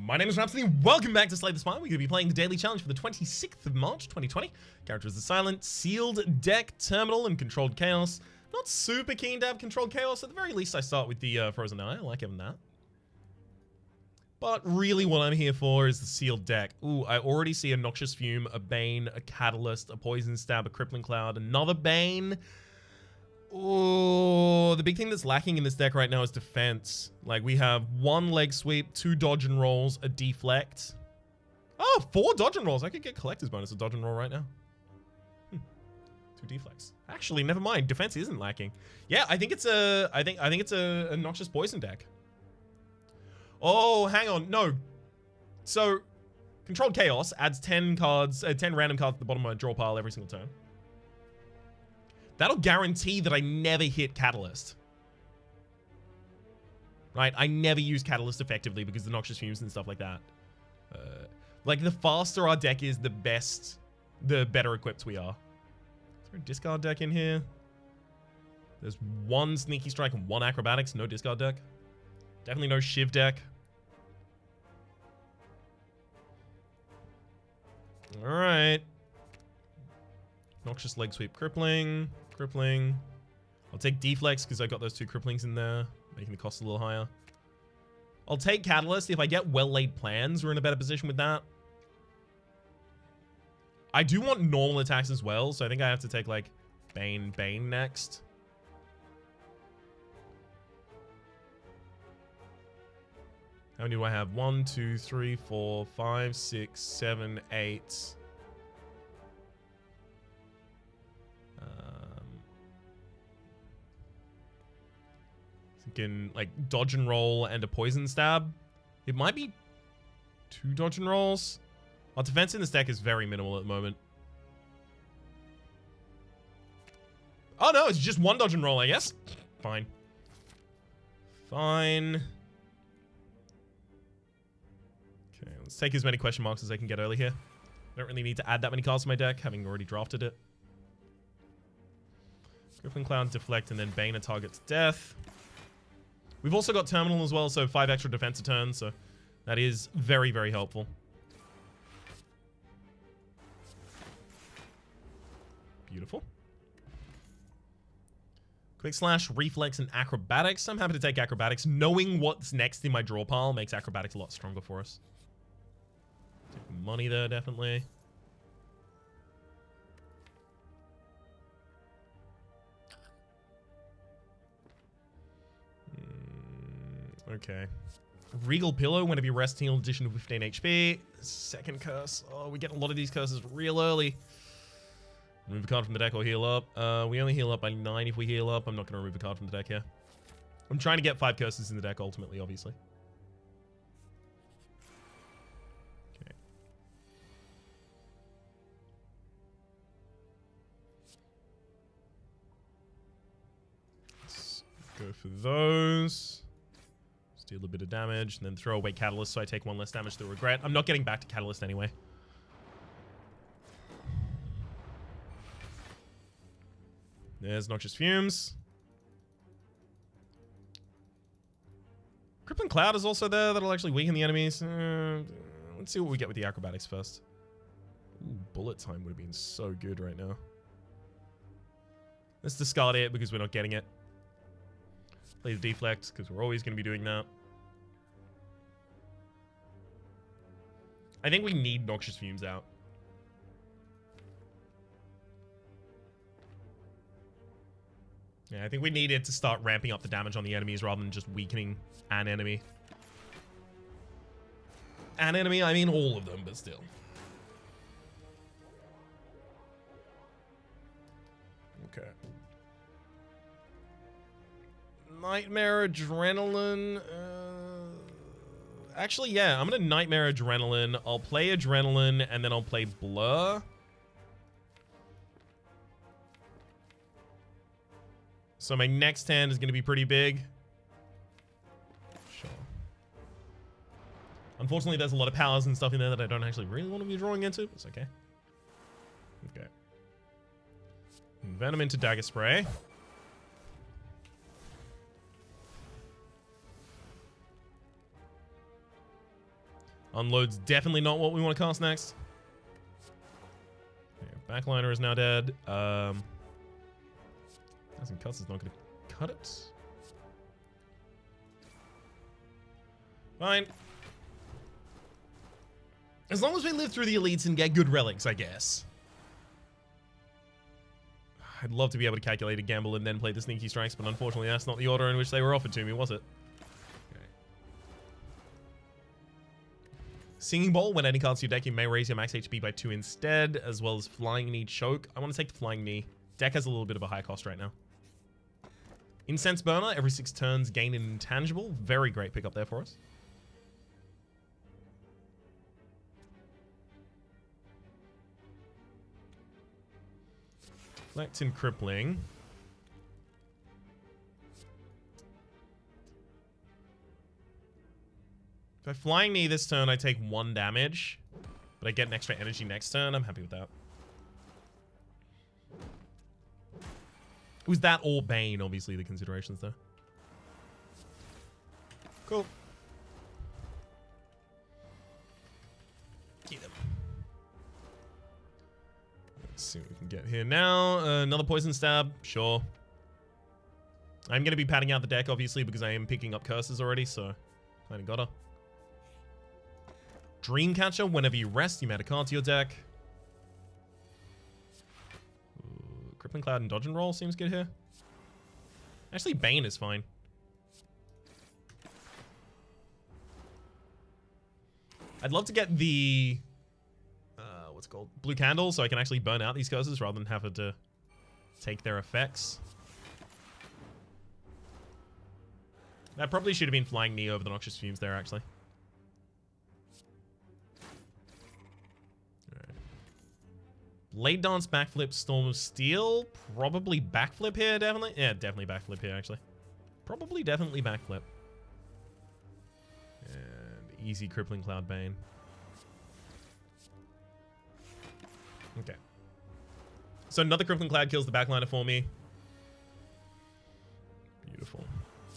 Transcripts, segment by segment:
My name is Rhapsody, welcome back to Slay the Spire. We're going to be playing the daily challenge for the 26th of March, 2020. Characters are silent, sealed deck, terminal, and controlled chaos. Not super keen to have controlled chaos. At the very least, I start with the Frozen Eye. I like having that. But really what I'm here for is the sealed deck. Ooh, I already see a Noxious Fume, a Bane, a Catalyst, a Poison Stab, a Crippling Cloud, another Bane. Oh, the big thing that's lacking in this deck right now is defense. Like, we have 1 leg sweep, 2 dodge and rolls, a deflect. Oh, 4 dodge and rolls. I could get collector's bonus of dodge and roll right now. 2 deflects. Actually, never mind. Defense isn't lacking. Yeah, I think it's a Noxious Poison deck. Oh, hang on. No. So, Controlled Chaos adds 10 cards, 10 random cards at the bottom of my draw pile every single turn. That'll guarantee that I never hit Catalyst. Right? I never use Catalyst effectively because of the Noxious Fumes and stuff like that. Like, the faster our deck is, the better equipped we are. Is there a discard deck in here? There's 1 Sneaky Strike and 1 Acrobatics. No discard deck. Definitely no Shiv deck. Alright. Noxious Leg Sweep Crippling. Crippling. I'll take Deflex because I got those 2 Cripplings in there, making the cost a little higher. I'll take Catalyst. If I get well-laid plans, we're in a better position with that. I do want normal attacks as well, so I think I have to take, like, Bane next. How many do I have? 1, 2, 3, 4, 5, 6, 7, 8. Thinking like dodge and roll and a poison stab. It might be 2 dodge and rolls. Our defense in this deck is very minimal at the moment. Oh no, it's just 1 dodge and roll, I guess. Fine. Fine. Okay, let's take as many question marks as I can get early here. I don't really need to add that many cards to my deck, having already drafted it. Crippling Cloud, Deflect, and then Bane a target to death. We've also got Terminal as well, so 5 extra defense a turn, so that is very, very helpful. Beautiful. Quick Slash, Reflex, and Acrobatics. I'm happy to take Acrobatics. Knowing what's next in my draw pile makes Acrobatics a lot stronger for us. Take money there, definitely. Okay. Regal Pillow, whenever you rest, heal addition to 15 HP. Second curse. Oh, we get a lot of these curses real early. Remove a card from the deck or heal up. We only heal up by 9 if we heal up. I'm not going to remove a card from the deck here. I'm trying to get 5 curses in the deck ultimately, obviously. Okay. Let's go for those. Deal a bit of damage, and then throw away Catalyst so I take 1 less damage to regret. I'm not getting back to Catalyst anyway. There's Noxious Fumes. Crippling Cloud is also there. That'll actually weaken the enemies. Let's see what we get with the Acrobatics first. Ooh, Bullet Time would have been so good right now. Let's discard it because we're not getting it. Play the Deflect because we're always going to be doing that. I think we need Noxious Fumes out. Yeah, I think we need it to start ramping up the damage on the enemies rather than just weakening an enemy. An enemy, I mean all of them, but still. Okay. Nightmare Adrenaline. Actually, yeah, I'm going to Nightmare Adrenaline. I'll play Adrenaline, and then I'll play Blur. So my next hand is going to be pretty big. Sure. Unfortunately, there's a lot of powers and stuff in there that I don't actually really want to be drawing into. It's okay. Okay. Venom into Dagger Spray. Unload's definitely not what we want to cast next. Okay, backliner is now dead. Thousand Cuts is not going to cut it. Fine. As long as we live through the elites and get good relics, I guess. I'd love to be able to calculate a gamble and then play the sneaky strikes, but unfortunately that's not the order in which they were offered to me, was it? Okay. Singing Bowl. When any cards to your deck, you may raise your max HP by 2 instead, as well as Flying Knee Choke. I want to take the Flying Knee. Deck has a little bit of a high cost right now. Incense Burner. Every 6 turns, gain an intangible. Very great pickup there for us. Deflect and Crippling. If I Flying Knee this turn, I take 1 damage, but I get an extra energy next turn. I'm happy with that. Was that or Bane, obviously, the considerations there. Cool. Get him. Let's see what we can get here now. Another Poison Stab, sure. I'm going to be padding out the deck, obviously, because I am picking up curses already, so kind of gotta. Dreamcatcher. Whenever you rest, you may add a card to your deck. Ooh, Crippling Cloud and Dodge and Roll seems good here. Actually, Bane is fine. I'd love to get the... what's it called? Blue Candle, so I can actually burn out these curses rather than having to take their effects. That probably should have been Flying Knee over the Noxious Fumes there, actually. Blade Dance, Backflip, Storm of Steel. Probably Backflip here, definitely. Yeah, definitely Backflip here, actually. Probably definitely Backflip. And easy Crippling Cloud Bane. Okay. So another Crippling Cloud kills the backliner for me. Beautiful.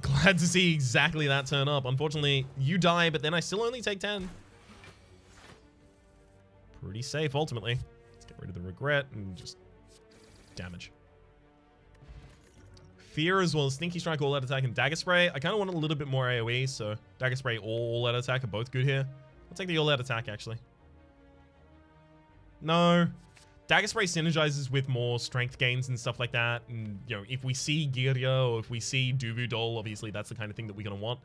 Glad to see exactly that turn up. Unfortunately, you die, but then I still only take 10. Pretty safe, ultimately. Get rid of the regret and just damage. Fear as well as Sneaky Strike, all out attack, and Dagger Spray. I kind of want a little bit more AoE, so Dagger Spray or all out attack are both good here. I'll take the all out attack actually. No. Dagger Spray synergizes with more strength gains and stuff like that. And, you know, if we see Girya or if we see Duvu Doll, obviously that's the kind of thing that we're going to want.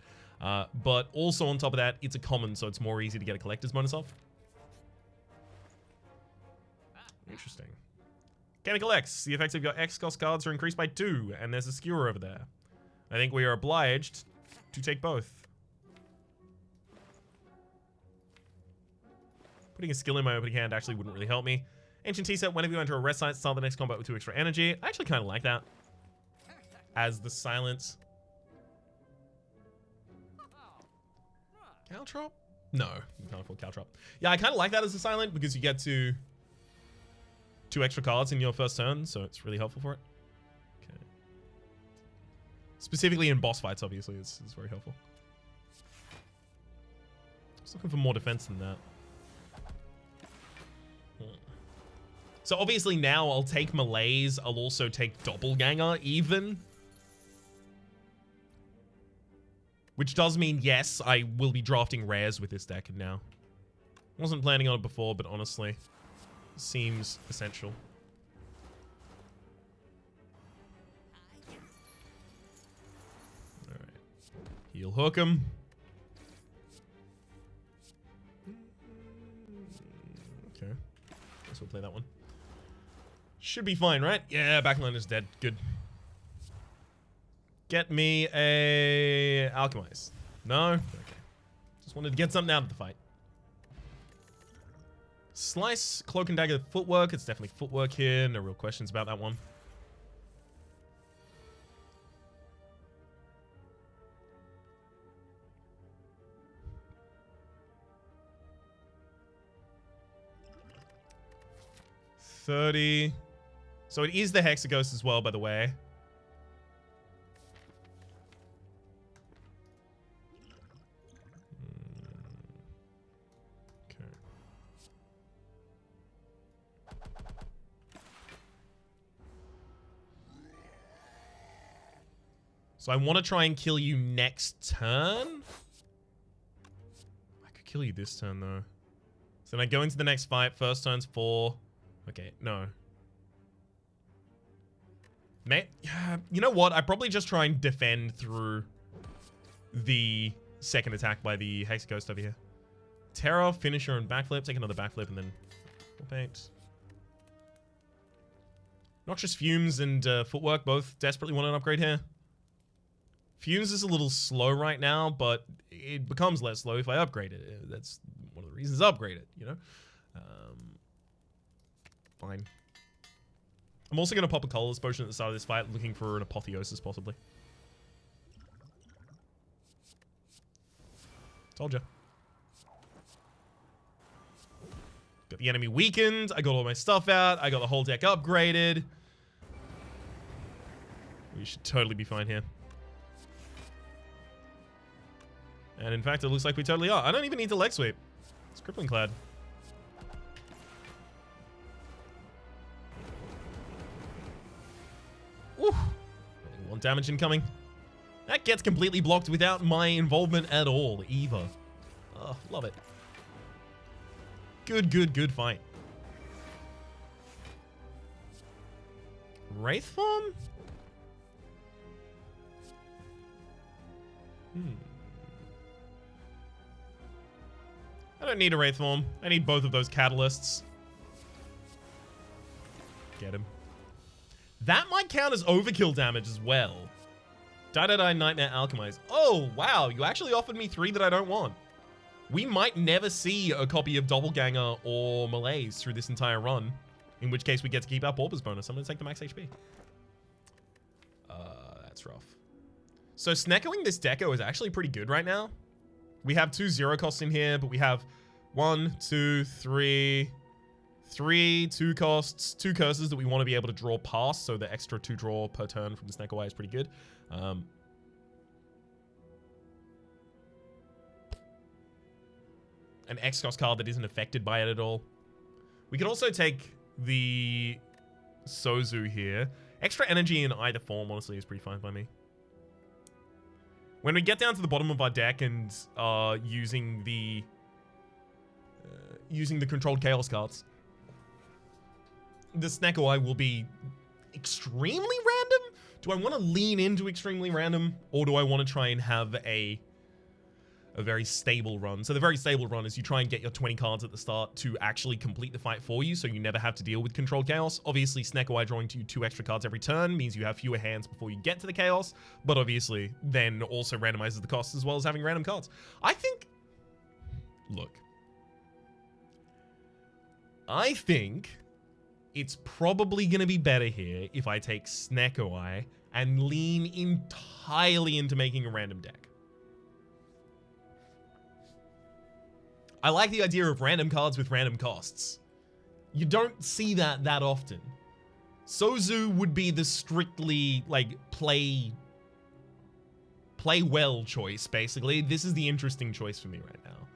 But also on top of that, it's a common, so it's more easy to get a collector's bonus off. Interesting. Chemical X. The effects of your X cost cards are increased by 2, and there's a skewer over there. I think we are obliged to take both. Putting a skill in my opening hand actually wouldn't really help me. Ancient T-Set. Whenever you enter a rest site, start the next combat with 2 extra energy. I actually kind of like that. As the silence. Caltrop? No, you can't afford Caltrop. Yeah, I kind of like that as a silent because you get to 2 extra cards in your first turn, so it's really helpful for it. Okay. Specifically in boss fights, obviously, it's very helpful. Just looking for more defense than that. So obviously now I'll take Malaise, I'll also take Doppelganger even. Which does mean, yes, I will be drafting rares with this deck now. Wasn't planning on it before, but honestly, seems essential. Alright. Heal hook him. Okay. Guess we'll play that one. Should be fine, right? Yeah, backline is dead. Good. Get me a Alchemize. No? Okay. Just wanted to get something out of the fight. Slice, Cloak and Dagger, Footwork. It's definitely Footwork here. No real questions about that one. $30. So it is the Hexaghost as well, by the way. So I want to try and kill you next turn. I could kill you this turn, though. So then I go into the next fight. First turn's 4. Okay, no. You know what? I probably just try and defend through the second attack by the Hex Ghost over here. Terror, finisher, and backflip. Take another backflip and then paint. Noxious Fumes and Footwork both desperately want an upgrade here. Fumes is a little slow right now, but it becomes less slow if I upgrade it. That's one of the reasons I upgrade it, you know? Fine. I'm also going to pop a colorless potion at the start of this fight, looking for an apotheosis, possibly. Told ya. Got the enemy weakened. I got all my stuff out. I got the whole deck upgraded. We should totally be fine here. And in fact, it looks like we totally are. I don't even need to leg sweep. It's Crippling Clad. Woo! 1 damage incoming. That gets completely blocked without my involvement at all, either. Oh, love it. Good, good, good fight. Wraith form? I don't need a Wraith form. I need both of those catalysts. Get him. That might count as overkill damage as well. Die, Nightmare, Alchemize. Oh, wow. You actually offered me 3 that I don't want. We might never see a copy of Doppelganger or Malaise through this entire run. In which case we get to keep our Paupers bonus. I'm going to take the max HP. That's rough. So Sneckoing this deco is actually pretty good right now. We have 2 0 costs in here, but we have 1, 2, 3, 2 costs, 2 curses that we want to be able to draw past, so the extra 2 draw per turn from the Snecko is pretty good. An X-Cost card that isn't affected by it at all. We could also take the Sozu here. Extra energy in either form, honestly, is pretty fine by me. When we get down to the bottom of our deck and using the controlled chaos cards, the Snecko will be extremely random. Do I want to lean into extremely random, or do I want to try and have a very stable run? So the very stable run is you try and get your 20 cards at the start to actually complete the fight for you, so you never have to deal with controlled chaos. Obviously, Snecko drawing to you 2 extra cards every turn means you have fewer hands before you get to the chaos, but obviously then also randomizes the costs as well as having random cards. I think... Look. I think it's probably going to be better here if I take Snecko and lean entirely into making a random deck. I like the idea of random cards with random costs. You don't see that often. Sozu would be the strictly, like, play well choice, basically. This is the interesting choice for me right now.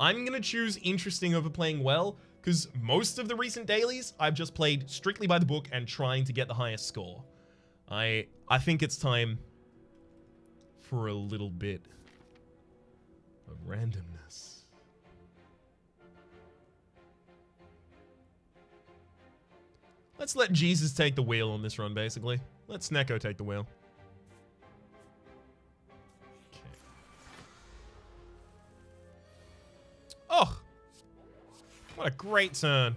I'm gonna choose interesting over playing well, because most of the recent dailies, I've just played strictly by the book and trying to get the highest score. I think it's time for a little bit of randomness. Let's let Jesus take the wheel on this run, basically. Let Snecko take the wheel. Okay. Oh! What a great turn.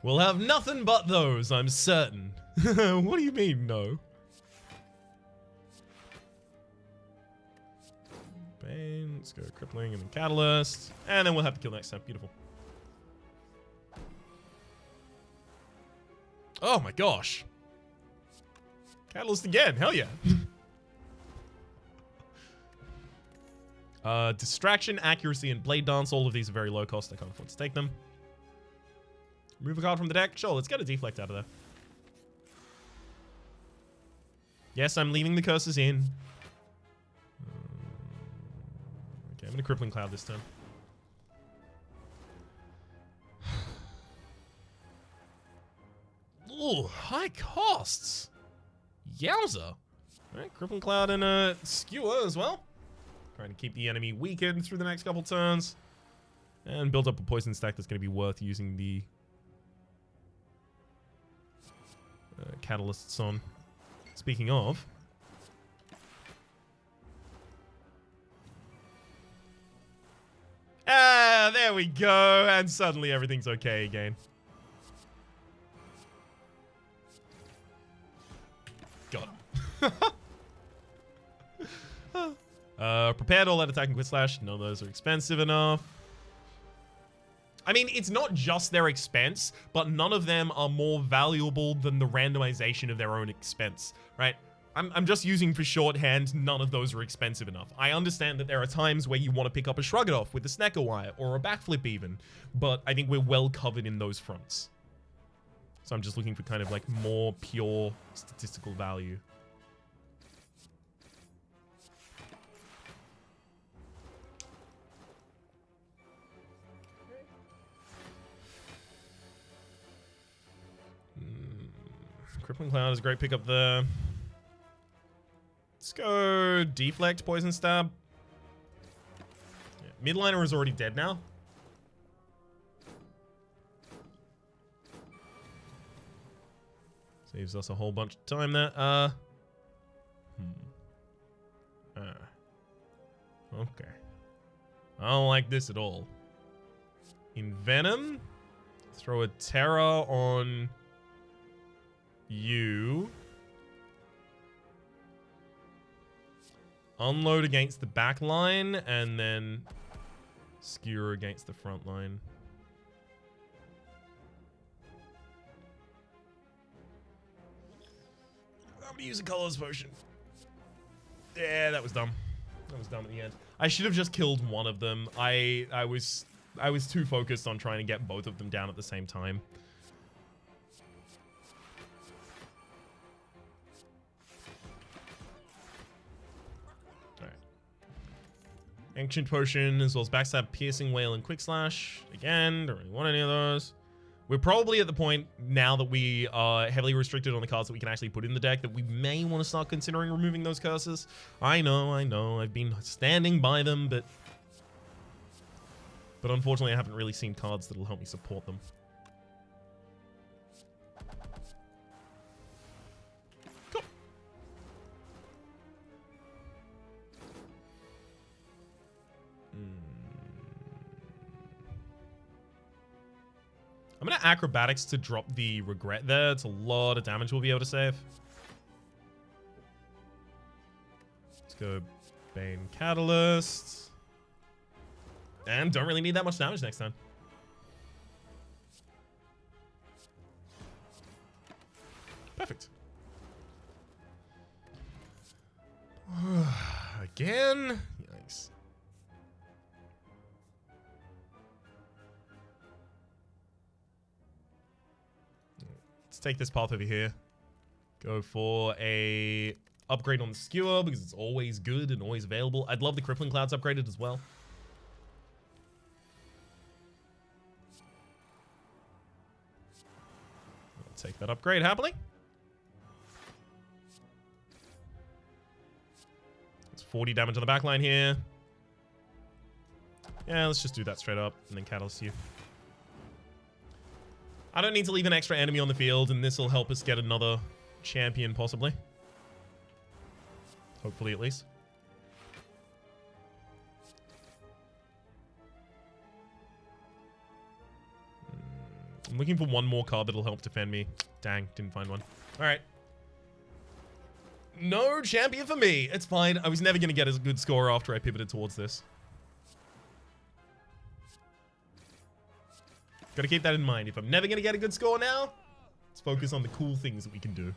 We'll have nothing but those, I'm certain. What do you mean, no? Bane, let's go Crippling and then Catalyst. And then we'll have to kill next time. Beautiful. Oh my gosh. Catalyst again, hell yeah. Distraction, Accuracy, and Blade Dance. All of these are very low cost. I can't afford to take them. Move a card from the deck. Sure, let's get a Deflect out of there. Yes, I'm leaving the curses in. Okay, I'm going to Crippling Cloud this time. Ooh, high costs. Yowza. Alright, Crippling Cloud and a Skewer as well. Trying to keep the enemy weakened through the next couple turns. And build up a poison stack that's going to be worth using the catalysts on. Speaking of... Ah, there we go. And suddenly everything's okay again. God. Prepared all that attack and quick slash. None of those are expensive enough. I mean, it's not just their expense, but none of them are more valuable than the randomization of their own expense, right? I'm just using for shorthand, none of those are expensive enough. I understand that there are times where you want to pick up a Shrug It Off with a Snecker Wire or a Backflip even, but I think we're well covered in those fronts. So I'm just looking for kind of like more pure statistical value. Crippling Cloud is a great pickup there. Let's go Deflect, Poison Stab. Yeah, Midliner is already dead now. Saves us a whole bunch of time there. Okay. I don't like this at all. Envenom. Throw a Terror on you. Unload against the back line, and then skewer against the front line. I'm gonna use a colors potion. Yeah, that was dumb. That was dumb at the end. I should have just killed one of them. I was too focused on trying to get both of them down at the same time. Ancient Potion, as well as Backstab, Piercing Wail, and Quick Slash. Again, don't really want any of those. We're probably at the point, now that we are heavily restricted on the cards that we can actually put in the deck, that we may want to start considering removing those curses. I know, I've been standing by them, but unfortunately I haven't really seen cards that'll help me support them. I'm going to Acrobatics to drop the Regret there. It's a lot of damage we'll be able to save. Let's go Bane Catalyst. And don't really need that much damage next time. Perfect. Again? Yikes. Let's take this path over here. Go for a upgrade on the Skewer because it's always good and always available. I'd love the Crippling Clouds upgraded as well. I'll take that upgrade happily. It's 40 damage on the back line here. Yeah, let's just do that straight up and then Catalyst you. I don't need to leave an extra enemy on the field, and this will help us get another champion, possibly. Hopefully, at least. I'm looking for one more card that'll help defend me. Dang, didn't find one. All right. No champion for me. It's fine. I was never going to get a good score after I pivoted towards this. Got to keep that in mind. If I'm never going to get a good score now, let's focus on the cool things that we can do.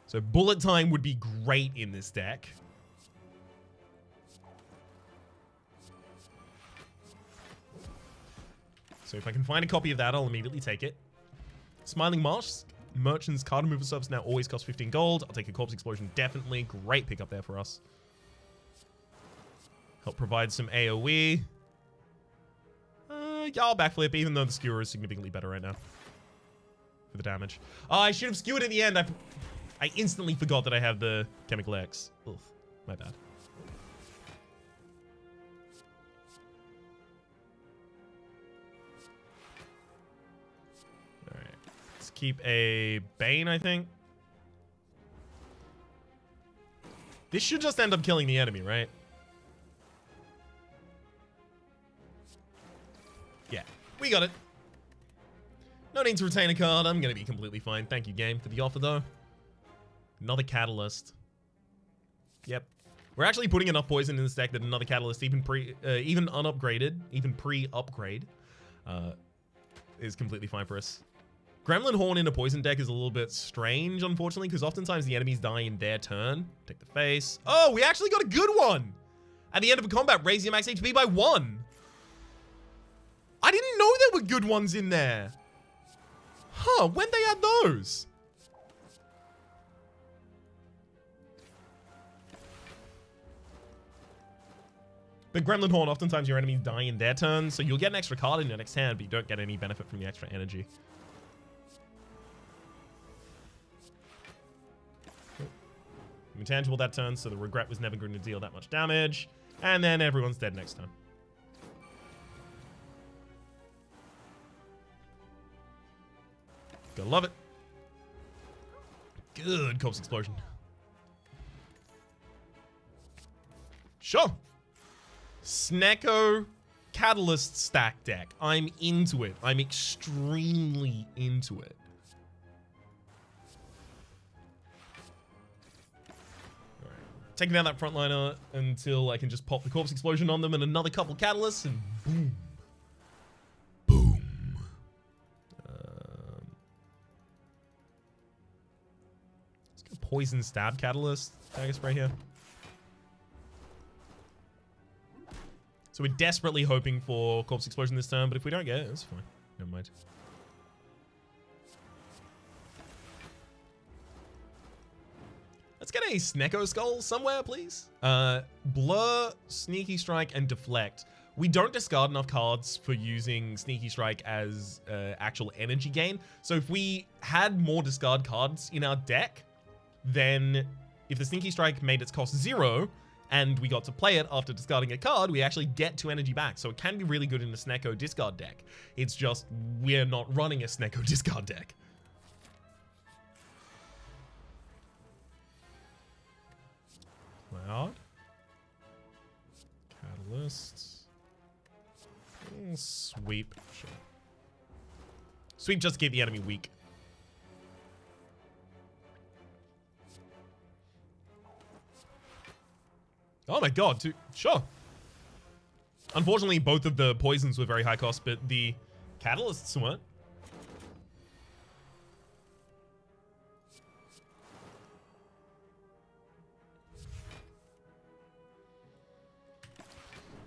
So Bullet Time would be great in this deck. So if I can find a copy of that, I'll immediately take it. Smiling Mask. Merchant's card removal service now always costs 15 gold. I'll take a Corpse Explosion, definitely. Great pickup there for us. Help provide some AoE. Yeah, I'll backflip, even though the Skewer is significantly better right now. for the damage. Oh, I should have skewered at the end. I instantly forgot that I have the Chemical X. Oof, my bad. Alright. Let's keep a Bane, I think. This should just end up killing the enemy, right? Yeah, we got it. No need to retain a card. I'm going to be completely fine. Thank you, game, for the offer, though. Another Catalyst. Yep. We're actually putting enough poison in this deck that another Catalyst, even unupgraded, even pre-upgrade, is completely fine for us. Gremlin Horn in a poison deck is a little bit strange, unfortunately, because oftentimes the enemies die in their turn. Take the face. Oh, we actually got a good one! At the end of a combat, raise your max HP by 1. I didn't know there were good ones in there. Huh, when they add those? But Gremlin Horn, oftentimes your enemies die in their turn, so you'll get an extra card in your next hand, but you don't get any benefit from the extra energy. Intangible that turn, so the regret was never going to deal that much damage. And then everyone's dead next turn. Gotta love it. Good Corpse Explosion. Sure. Snecko Catalyst stack deck. I'm into it. I'm extremely into it. Taking down that frontliner until I can just pop the Corpse Explosion on them and another couple catalysts and boom. Boom. Let's get a Poison Stab Catalyst. Dagger Spray here. So we're desperately hoping for Corpse Explosion this turn, but if we don't get it, it's fine. Never mind. Let's get a Snecko Skull somewhere, please. Blur, Sneaky Strike, and Deflect. We don't discard enough cards for using Sneaky Strike as actual energy gain. So if we had more discard cards in our deck, then if the Sneaky Strike made its cost 0, and we got to play it after discarding a card, we actually get 2 energy back. So it can be really good in the Snecko discard deck. It's just we're not running a Snecko discard deck. Cloud. Catalysts. Sweep. Sure. Sweep just to keep the enemy weak. Oh my god, sure. Unfortunately, both of the poisons were very high cost, but the catalysts weren't.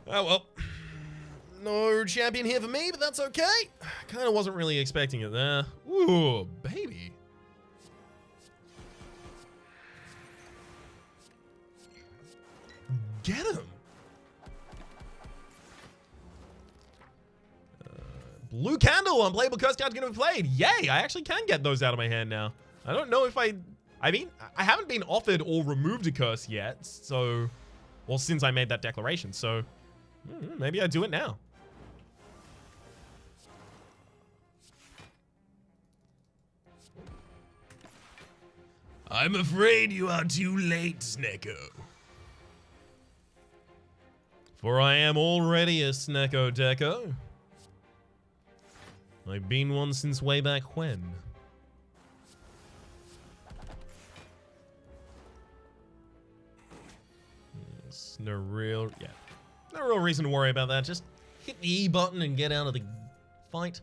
Oh well. No champion here for me, but that's okay. Kind of wasn't really expecting it there. Ooh, baby. Get him. Blue Candle, unplayable curse card's gonna be played. Yay, I actually can get those out of my hand now. I don't know if I mean, I haven't been offered or removed a curse yet, so, well, since I made that declaration, so maybe I do it now. I'm afraid you are too late, Snecko. For I am already a Snecko Deco. I've been one since way back when. There's no real reason to worry about that. Just hit the E button and get out of the fight.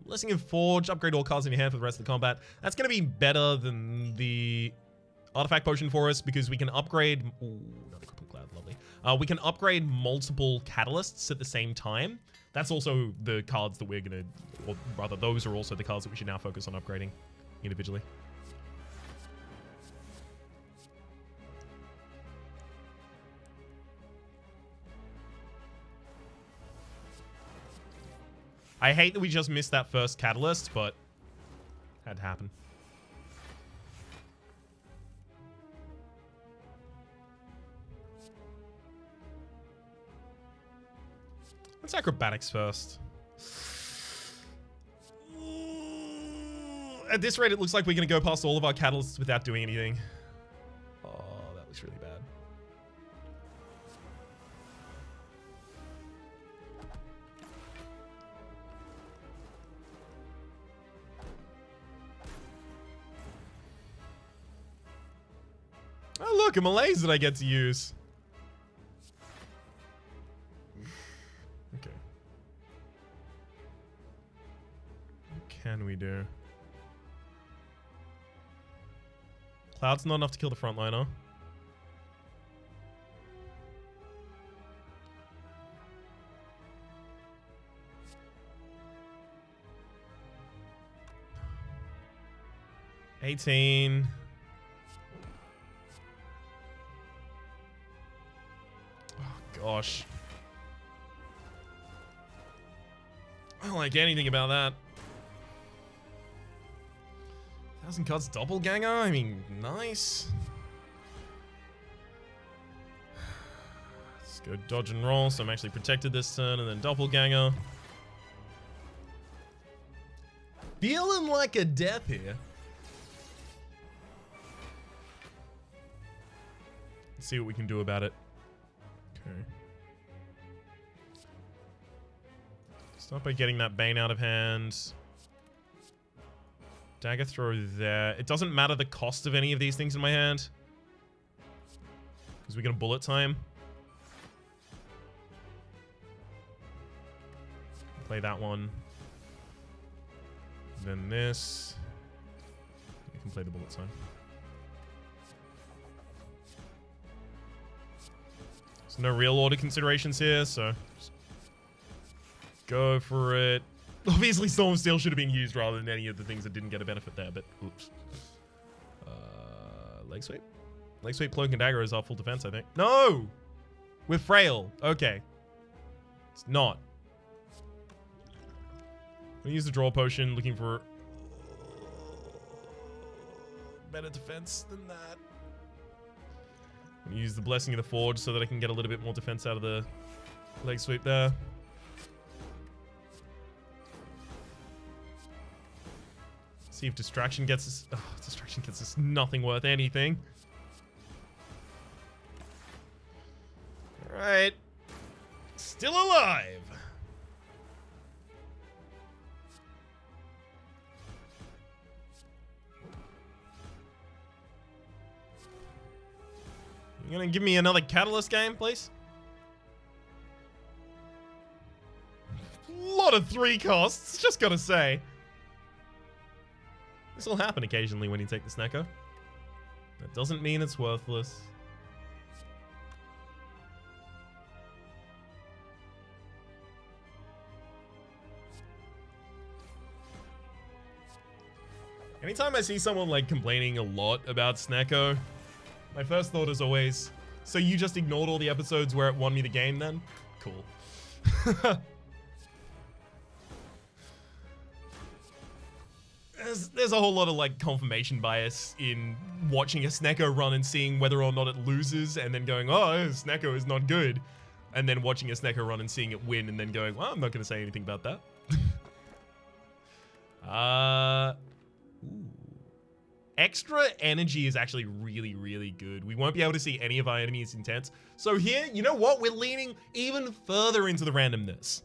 Blessing of Forge, upgrade all cards in your hand for the rest of the combat. That's going to be better than the Artifact Potion for us because we can upgrade... Ooh, another Crippling Cloud, lovely. We can upgrade multiple catalysts at the same time. That's also the cards that we're going to... Or rather, those are also the cards that we should now focus on upgrading individually. I hate that we just missed that first catalyst, but Had to happen. Let's acrobatics first. At this rate, it looks like we're going to go past all of our catalysts without doing anything. Oh, that looks really bad. Oh, look, a malaise that I get to use. Okay. What can we do? Cloud's not enough to kill the frontliner. $18. Oh, gosh. I don't like anything about that. 1,000 cards doppelganger? I mean, nice. Let's go dodge and roll, so I'm actually protected this turn, and then doppelganger. Feeling like a death here. Let's see what we can do about it. Okay. Start by getting that Bane out of hand. Dagger throw there. It doesn't matter the cost of any of these things in my hand, because we're going to bullet time. Play that one. Then this. We can play the bullet time. There's no real order considerations here, so just go for it. Obviously, Storm Steel should have been used rather than any of the things that didn't get a benefit there, but oops. Leg sweep? Leg sweep, cloak, and dagger is our full defense, I think. No! We're frail. Okay. It's not. I'm gonna use the draw potion, looking for better defense than that. I'm gonna use the Blessing of the Forge so that I can get a little bit more defense out of the leg sweep there. See if distraction gets us. Oh, distraction gets us nothing worth anything. All right, still alive. You gonna give me another catalyst game, please? A lot of 3 costs, just gotta say. This will happen occasionally when you take the Snecko. That doesn't mean it's worthless. Anytime I see someone like complaining a lot about Snecko, my first thought is always, so you just ignored all the episodes where it won me the game then? Cool. There's a whole lot of like confirmation bias in watching a Snecko run and seeing whether or not it loses and then going, oh, Snecko is not good. And then watching a Snecko run and seeing it win and then going, well, I'm not going to say anything about that. Ooh. Extra energy is actually really, really good. We won't be able to see any of our enemies' intents. So here, you know what? We're leaning even further into the randomness.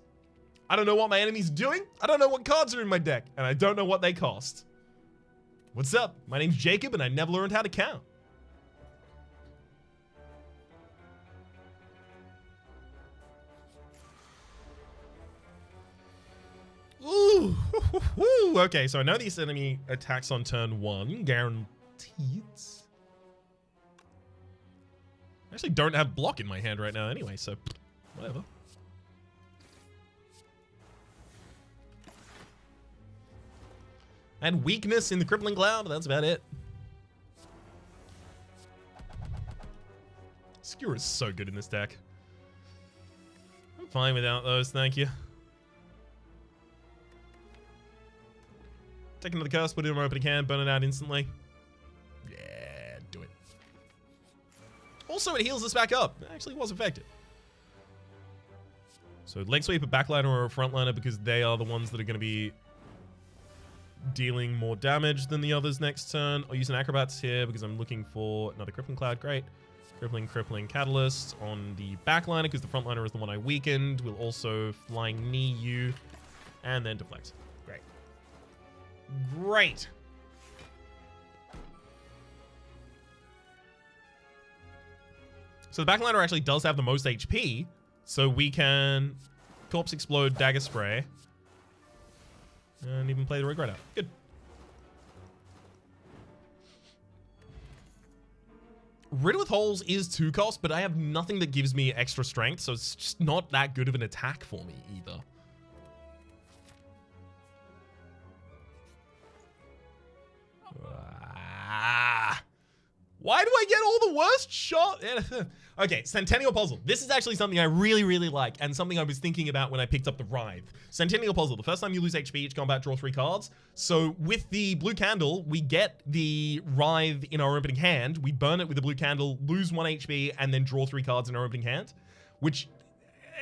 I don't know what my enemy's doing. I don't know what cards are in my deck. And I don't know what they cost. What's up? My name's Jacob and I never learned how to count. Ooh. Okay, so I know these enemy attacks on turn 1. Guaranteed. I actually don't have block in my hand right now anyway, so whatever. And weakness in the Crippling Cloud. That's about it. Skewer is so good in this deck. I'm fine without those, thank you. Take another curse, put it in my opening hand, burn it out instantly. Yeah, do it. Also, it heals us back up. It actually was effective. So leg sweep, a backliner, or a frontliner, because they are the ones that are going to be dealing more damage than the others next turn. I'll use an acrobats here because I'm looking for another crippling cloud. Great. Crippling catalyst on the backliner because the frontliner is the one I weakened. We'll also flying knee you and then deflect. Great. Great. So the backliner actually does have the most HP, so we can corpse explode, dagger spray, and even play the regret out. Good. Riddle with Holes is 2 cost, but I have nothing that gives me extra strength, so it's just not that good of an attack for me either. Why do I get all the worst shot? Okay, Centennial Puzzle. This is actually something I really, really like, and something I was thinking about when I picked up the Writhe. Centennial Puzzle. The first time you lose HP each combat, draw 3 cards. So with the blue candle, we get the Writhe in our opening hand. We burn it with the blue candle, lose 1 HP, and then draw 3 cards in our opening hand, which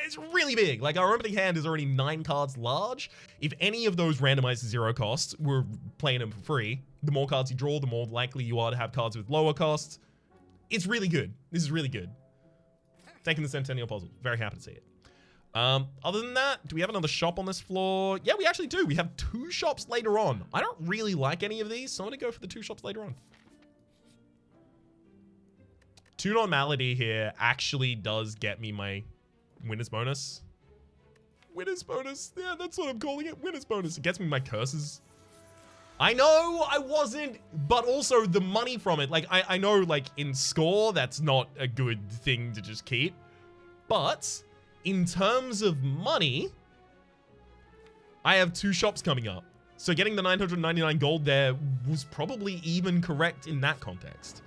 is really big. Like, our opening hand is already 9 cards large. If any of those randomized to 0 cost, we're playing them for free. The more cards you draw, the more likely you are to have cards with lower costs. It's really good. This is really good. Taking the Centennial Puzzle. Very happy to see it. Other than that, do we have another shop on this floor? Yeah, we actually do. We have 2 shops later on. I don't really like any of these, so I'm going to go for the 2 shops later on. Tune on Malady here actually does get me my winner's bonus. Winner's bonus. Yeah, that's what I'm calling it. Winner's bonus. It gets me my curses. I know I wasn't, but also the money from it. Like, I know, like, in score, that's not a good thing to just keep. But in terms of money, I have 2 shops coming up. So getting the 999 gold there was probably even correct in that context.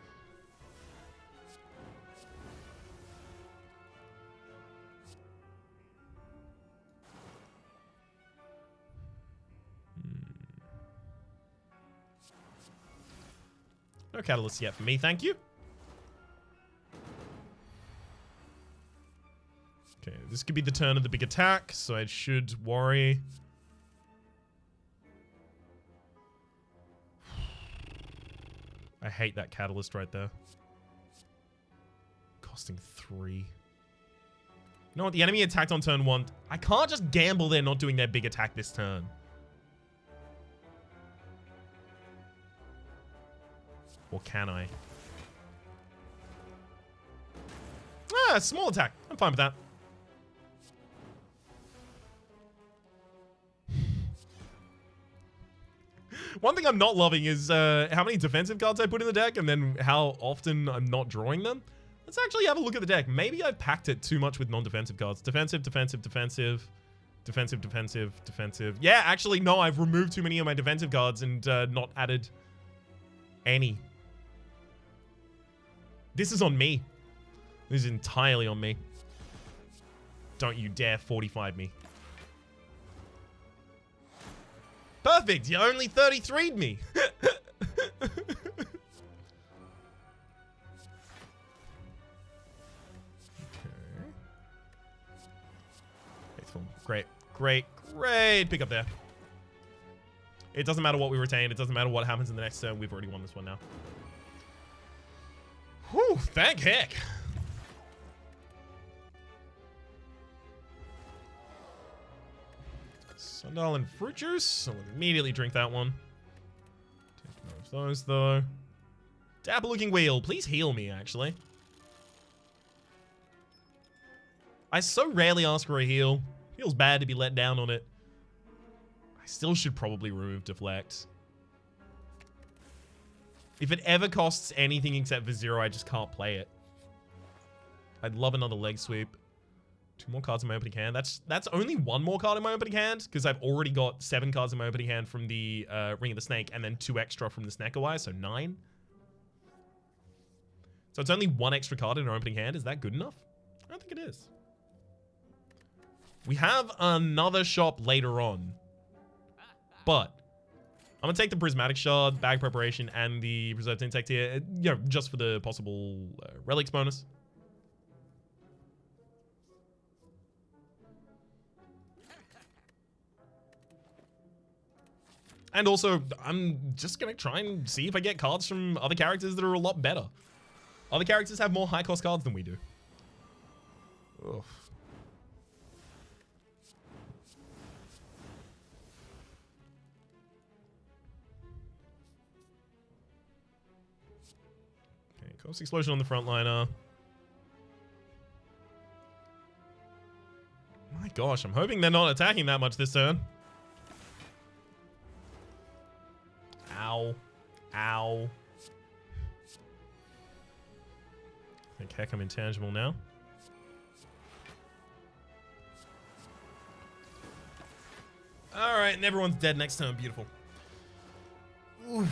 No catalyst yet for me, thank you. Okay, this could be the turn of the big attack, so I should worry. I hate that catalyst right there. Costing 3. You know what? The enemy attacked on turn 1. I can't just gamble they're not doing their big attack this turn. Or can I? Ah, small attack. I'm fine with that. One thing I'm not loving is how many defensive cards I put in the deck and then how often I'm not drawing them. Let's actually have a look at the deck. Maybe I've packed it too much with non-defensive cards. Defensive, defensive, defensive. Defensive, defensive, defensive. Yeah, actually, no, I've removed too many of my defensive cards and not added any. This is on me. This is entirely on me. Don't you dare 45 me. Perfect. You only 33'd me. Faithful. Great. Great. Great pick up there. It doesn't matter what we retain. It doesn't matter what happens in the next turn. We've already won this one now. Whew, thank heck. Sundial and fruit juice. I'll immediately drink that one. Take more of those, though. Dapper looking wheel. Please heal me, actually. I so rarely ask for a heal. Feels bad to be let down on it. I still should probably remove deflect. If it ever costs anything except for 0, I just can't play it. I'd love another leg sweep. 2 more cards in my opening hand. That's only 1 more card in my opening hand because I've already got 7 cards in my opening hand from the Ring of the Snake and then 2 extra from the Sneckerwire, so 9. So it's only 1 extra card in our opening hand. Is that good enough? I don't think it is. We have another shop later on, but I'm gonna take the Prismatic Shard, Bag Preparation, and the Preserved Insect here, you know, just for the possible relics bonus. And also, I'm just gonna try and see if I get cards from other characters that are a lot better. Other characters have more high-cost cards than we do. Ugh. Okay, Corpse Explosion on the frontliner. My gosh, I'm hoping they're not attacking that much this turn. Ow. Ow. I think heck I'm intangible now. Alright, and everyone's dead next turn. Beautiful. Oof.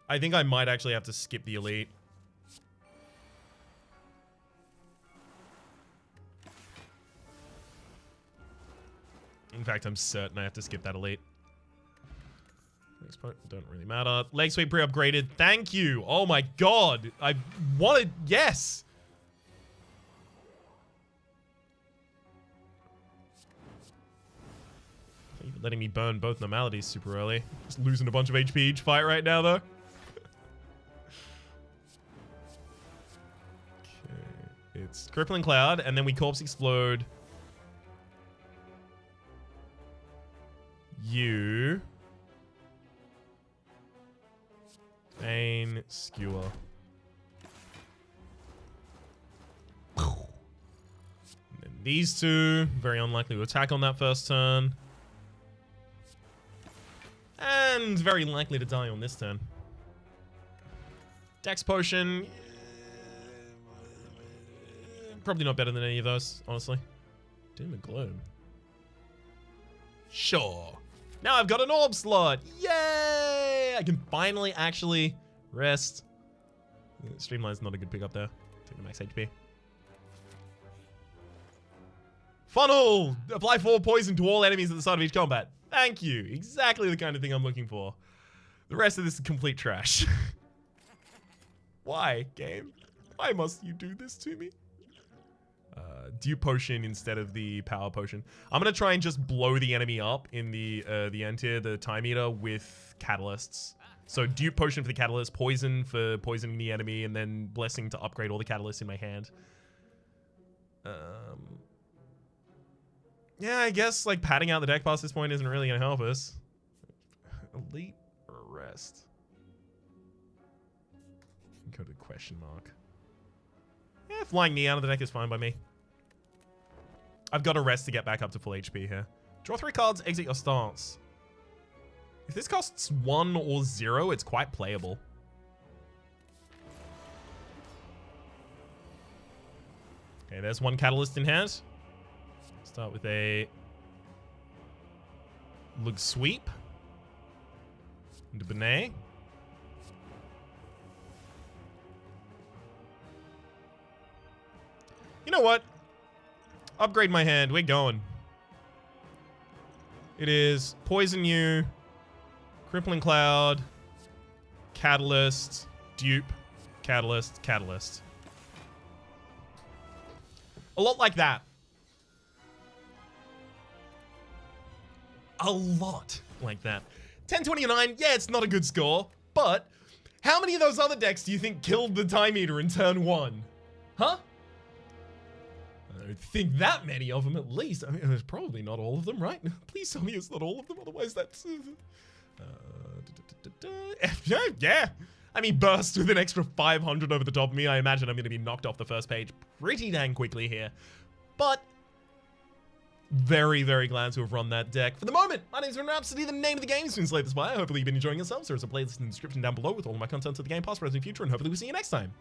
I think I might actually have to skip the elite. In fact, I'm certain I have to skip that elite. Next part don't really matter. Leg sweep pre-upgraded. Thank you. Oh my god. I wanted... Yes. Thank you for letting me burn both normalities super early. Just losing a bunch of HP each fight right now, though. Okay. It's Crippling Cloud, and then we Corpse Explode. You... Bane, Skewer. And then these two, very unlikely to attack on that first turn. And very likely to die on this turn. Dex Potion. Probably not better than any of those, honestly. Doom and Gloom. Sure. Now I've got an orb slot. Yay! I can finally actually rest. Streamline's not a good pickup there. Take the max HP. Funnel! Apply 4 poison to all enemies at the start of each combat. Thank you. Exactly the kind of thing I'm looking for. The rest of this is complete trash. Why, game? Why must you do this to me? Dupe Potion instead of the Power Potion. I'm gonna try and just blow the enemy up in the end tier, the Time Eater, with catalysts. So Dupe Potion for the catalyst, Poison for poisoning the enemy, and then Blessing to upgrade all the catalysts in my hand. Yeah, I guess like padding out the deck past this point isn't really gonna help us. Elite or rest? Go to question mark. Yeah, flying knee out of the deck is fine by me. I've got a rest to get back up to full HP here. Draw 3 cards, exit your stance. If this costs 1 or 0, it's quite playable. Okay, there's 1 catalyst in hand. Start with a Lug Sweep into Benet. You know what? Upgrade my hand. We're going. It is Poison You, Crippling Cloud, Catalyst, Dupe, Catalyst, Catalyst. A lot like that. A lot like that. 1029, yeah, it's not a good score, but how many of those other decks do you think killed the Time Eater in turn 1? Huh? I think that many of them at least. I mean, it's probably not all of them, right? Please tell me it's not all of them, otherwise that's... yeah. I mean, burst with an extra 500 over the top of me. I imagine I'm going to be knocked off the first page pretty dang quickly here. But very, very glad to have run that deck. For the moment, my name's Rhapsody. The name of the game has been Slay the Spire. Hopefully you've been enjoying yourselves. There's a playlist in the description down below with all of my content of the game, past, present, and future, and hopefully we'll see you next time.